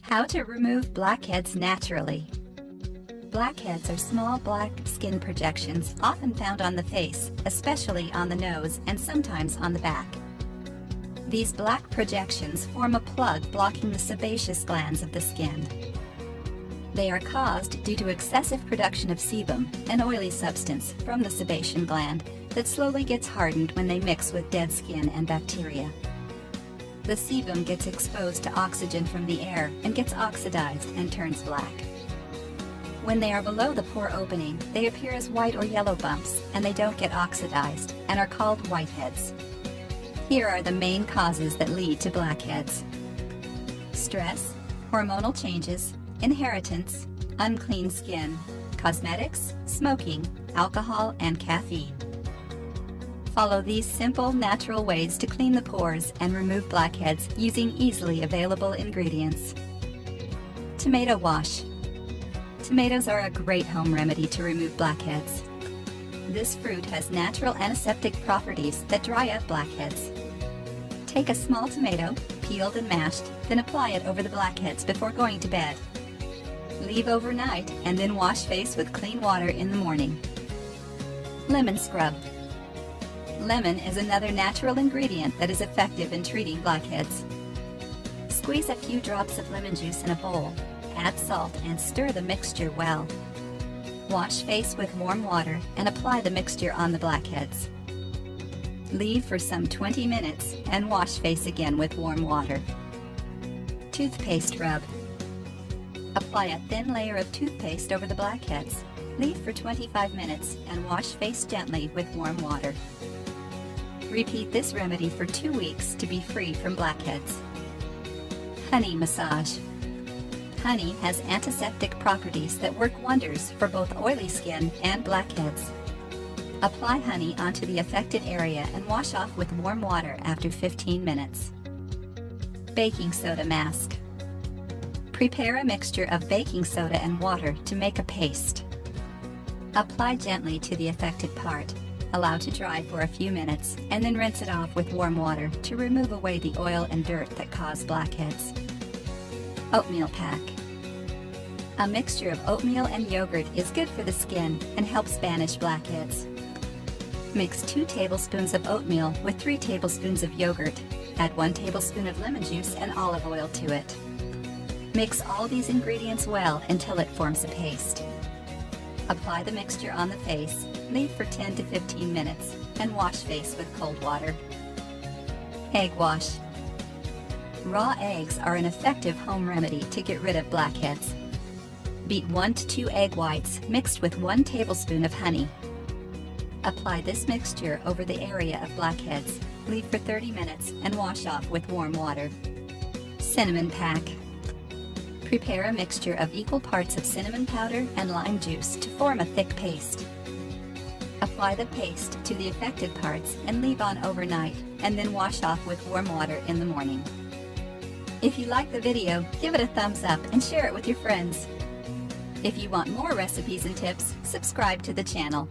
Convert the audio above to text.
How to remove blackheads naturally. Blackheads are small black skin projections often found on the face, especially on the nose and sometimes on the back. These black projections form a plug blocking the sebaceous glands of the skin. They are caused due to excessive production of sebum, an oily substance from the sebaceous gland that slowly gets hardened when they mix with dead skin and bacteria. The sebum gets exposed to oxygen from the air and gets oxidized and turns black. When they are below the pore opening, they appear as white or yellow bumps, and they don't get oxidized and are called whiteheads. Here are the main causes that lead to blackheads: stress, hormonal changes, inheritance, unclean skin, cosmetics, smoking, alcohol, and caffeine. Follow these simple, natural ways to clean the pores and remove blackheads using easily available ingredients. Tomato wash. Tomatoes are a great home remedy to remove blackheads. This fruit has natural antiseptic properties that dry up blackheads. Take a small tomato, peeled and mashed, then apply it over the blackheads before going to bed. Leave overnight and then wash face with clean water in the morning. Lemon scrub. Lemon is another natural ingredient that is effective in treating blackheads. Squeeze a few drops of lemon juice in a bowl, add salt and stir the mixture well. Wash face with warm water and apply the mixture on the blackheads. Leave for some 20 minutes and wash face again with warm water. Toothpaste rub. Apply a thin layer of toothpaste over the blackheads. Leave for 25 minutes and wash face gently with warm water. Repeat this remedy for 2 weeks to be free from blackheads. Honey massage. Honey has antiseptic properties that work wonders for both oily skin and blackheads. Apply honey onto the affected area and wash off with warm water after 15 minutes. Baking soda mask. Prepare a mixture of baking soda and water to make a paste. Apply gently to the affected part. Allow to dry for a few minutes, and then rinse it off with warm water to remove away the oil and dirt that cause blackheads. Oatmeal pack. A mixture of oatmeal and yogurt is good for the skin and helps banish blackheads. Mix 2 tablespoons of oatmeal with 3 tablespoons of yogurt. Add 1 tablespoon of lemon juice and olive oil to it. Mix all these ingredients well until it forms a paste. Apply the mixture on the face, leave for 10 to 15 minutes, and wash face with cold water. Egg wash. Raw eggs are an effective home remedy to get rid of blackheads. Beat 1 to 2 egg whites mixed with 1 tablespoon of honey. Apply this mixture over the area of blackheads, leave for 30 minutes, and wash off with warm water. Cinnamon pack. Prepare a mixture of equal parts of cinnamon powder and lime juice to form a thick paste. Apply the paste to the affected parts and leave on overnight, and then wash off with warm water in the morning. If you like the video, give it a thumbs up and share it with your friends. If you want more recipes and tips, subscribe to the channel.